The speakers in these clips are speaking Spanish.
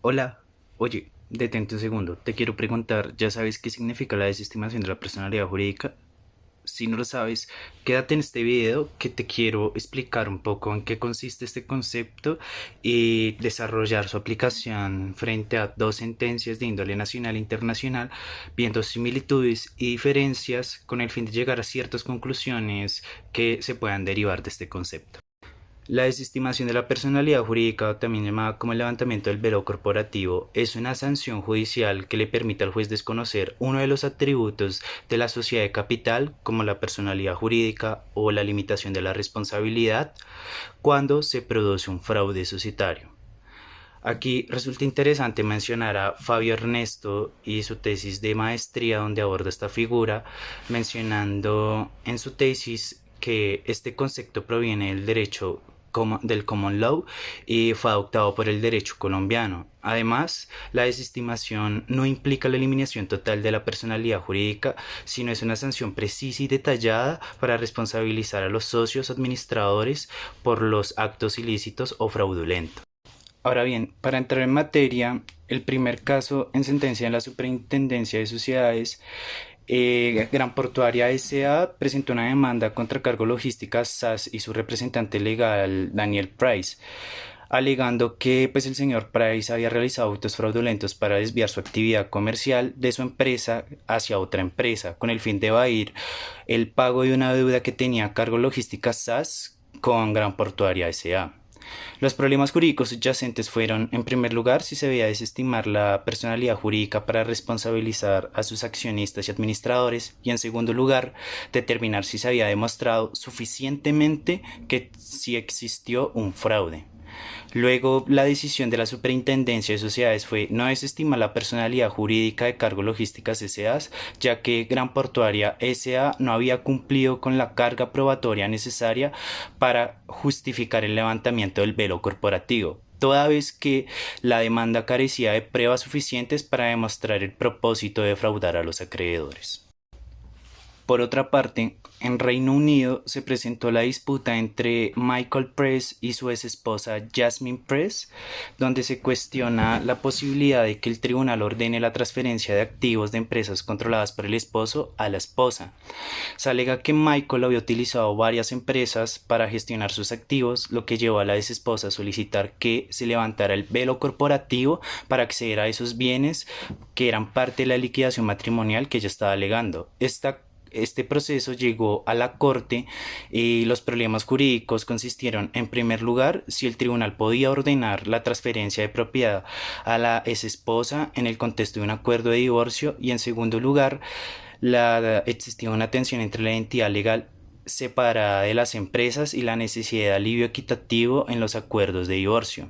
Hola, oye, detente un segundo. Te quiero preguntar, ¿ya sabes qué significa la desestimación de la personalidad jurídica? Si no lo sabes, quédate en este video que te quiero explicar un poco en qué consiste este concepto y desarrollar su aplicación frente a dos sentencias de índole nacional e internacional, viendo similitudes y diferencias con el fin de llegar a ciertas conclusiones que se puedan derivar de este concepto. La desestimación de la personalidad jurídica, también llamada como el levantamiento del velo corporativo, es una sanción judicial que le permite al juez desconocer uno de los atributos de la sociedad de capital, como la personalidad jurídica o la limitación de la responsabilidad, cuando se produce un fraude societario. Aquí resulta interesante mencionar a Fabio Ernesto y su tesis de maestría donde aborda esta figura, mencionando en su tesis que este concepto proviene del derecho del common law y fue adoptado por el derecho colombiano. Además, la desestimación no implica la eliminación total de la personalidad jurídica, sino es una sanción precisa y detallada para responsabilizar a los socios administradores por los actos ilícitos o fraudulentos. Ahora bien, para entrar en materia, el primer caso en sentencia en la Superintendencia de Sociedades, Gran Portuaria S.A. presentó una demanda contra Cargo Logística SAS y su representante legal Daniel Price, alegando que pues, el señor Price había realizado actos fraudulentos para desviar su actividad comercial de su empresa hacia otra empresa, con el fin de evadir el pago de una deuda que tenía Cargo Logística SAS con Gran Portuaria S.A. Los problemas jurídicos subyacentes fueron, en primer lugar, si se debía desestimar la personalidad jurídica para responsabilizar a sus accionistas y administradores, y en segundo lugar, determinar si se había demostrado suficientemente que sí existió un fraude. Luego, la decisión de la Superintendencia de Sociedades fue no desestimar la personalidad jurídica de Cargo Logísticas S.A., ya que Gran Portuaria S.A. no había cumplido con la carga probatoria necesaria para justificar el levantamiento del velo corporativo, toda vez que la demanda carecía de pruebas suficientes para demostrar el propósito de defraudar a los acreedores. Por otra parte, en Reino Unido se presentó la disputa entre Michael Press y su ex esposa Jasmine Press, donde se cuestiona la posibilidad de que el tribunal ordene la transferencia de activos de empresas controladas por el esposo a la esposa. Se alega que Michael había utilizado varias empresas para gestionar sus activos, lo que llevó a la ex esposa a solicitar que se levantara el velo corporativo para acceder a esos bienes que eran parte de la liquidación matrimonial que ella estaba alegando. Este proceso llegó a la corte y los problemas jurídicos consistieron, en primer lugar, si el tribunal podía ordenar la transferencia de propiedad a la exesposa en el contexto de un acuerdo de divorcio, y en segundo lugar, existía una tensión entre la entidad legal separada de las empresas y la necesidad de alivio equitativo en los acuerdos de divorcio.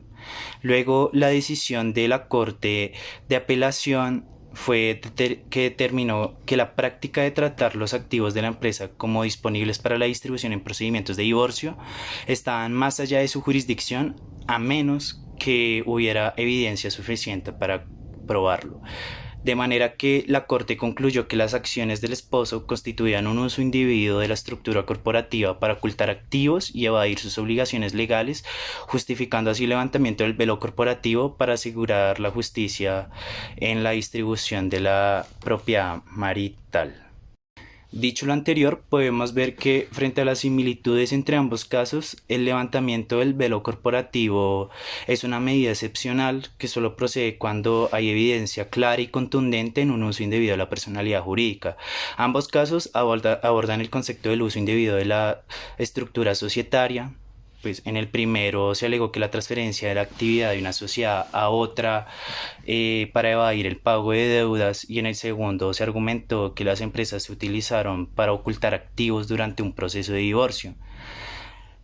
Luego, la decisión de la Corte de Apelación fue que determinó que la práctica de tratar los activos de la empresa como disponibles para la distribución en procedimientos de divorcio estaban más allá de su jurisdicción, a menos que hubiera evidencia suficiente para probarlo. De manera que la Corte concluyó que las acciones del esposo constituían un uso indebido de la estructura corporativa para ocultar activos y evadir sus obligaciones legales, justificando así el levantamiento del velo corporativo para asegurar la justicia en la distribución de la propiedad marital. Dicho lo anterior, podemos ver que frente a las similitudes entre ambos casos, el levantamiento del velo corporativo es una medida excepcional que solo procede cuando hay evidencia clara y contundente en un uso indebido de la personalidad jurídica. Ambos casos abordan el concepto del uso indebido de la estructura societaria. Pues en el primero se alegó que la transferencia de la actividad de una sociedad a otra para evadir el pago de deudas, y en el segundo se argumentó que las empresas se utilizaron para ocultar activos durante un proceso de divorcio.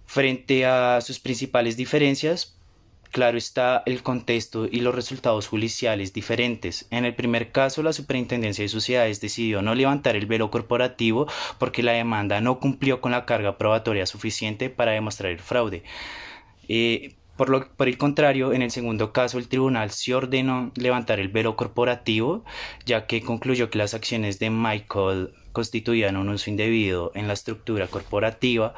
Frente a sus principales diferencias, claro está el contexto y los resultados judiciales diferentes. En el primer caso, la Superintendencia de Sociedades decidió no levantar el velo corporativo porque la demanda no cumplió con la carga probatoria suficiente para demostrar el fraude. Por el contrario, en el segundo caso, el tribunal sí ordenó levantar el velo corporativo, ya que concluyó que las acciones de Michael constituían un uso indebido en la estructura corporativa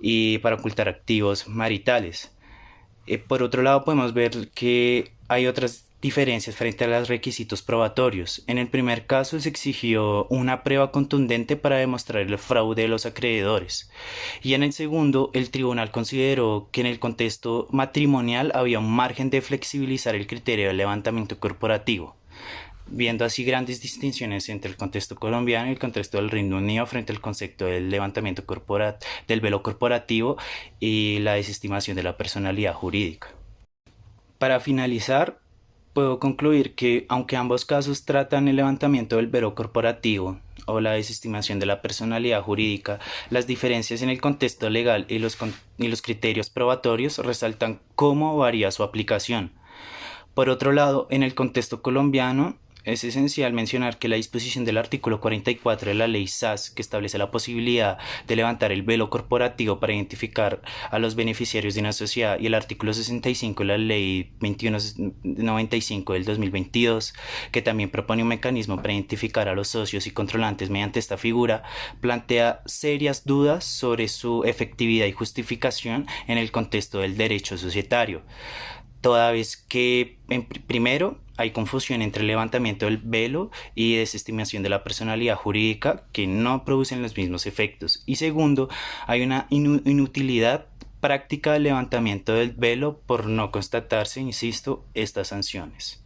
y para ocultar activos maritales. Por otro lado, podemos ver que hay otras diferencias frente a los requisitos probatorios. En el primer caso se exigió una prueba contundente para demostrar el fraude de los acreedores. Y en el segundo, el tribunal consideró que en el contexto matrimonial había un margen de flexibilizar el criterio del levantamiento corporativo, viendo así grandes distinciones entre el contexto colombiano y el contexto del Reino Unido frente al concepto del levantamiento del velo corporativo y la desestimación de la personalidad jurídica. Para finalizar, puedo concluir que, aunque ambos casos tratan el levantamiento del velo corporativo o la desestimación de la personalidad jurídica, las diferencias en el contexto legal y los criterios probatorios resaltan cómo varía su aplicación. Por otro lado, en el contexto colombiano, es esencial mencionar que la disposición del artículo 44 de la ley SAS, que establece la posibilidad de levantar el velo corporativo para identificar a los beneficiarios de una sociedad, y el artículo 65 de la ley 2195 del 2022, que también propone un mecanismo para identificar a los socios y controlantes mediante esta figura, plantea serias dudas sobre su efectividad y justificación en el contexto del derecho societario, toda vez que, primero, hay confusión entre el levantamiento del velo y desestimación de la personalidad jurídica que no producen los mismos efectos. Y segundo, hay una inutilidad práctica del levantamiento del velo por no constatarse, insisto, estas sanciones.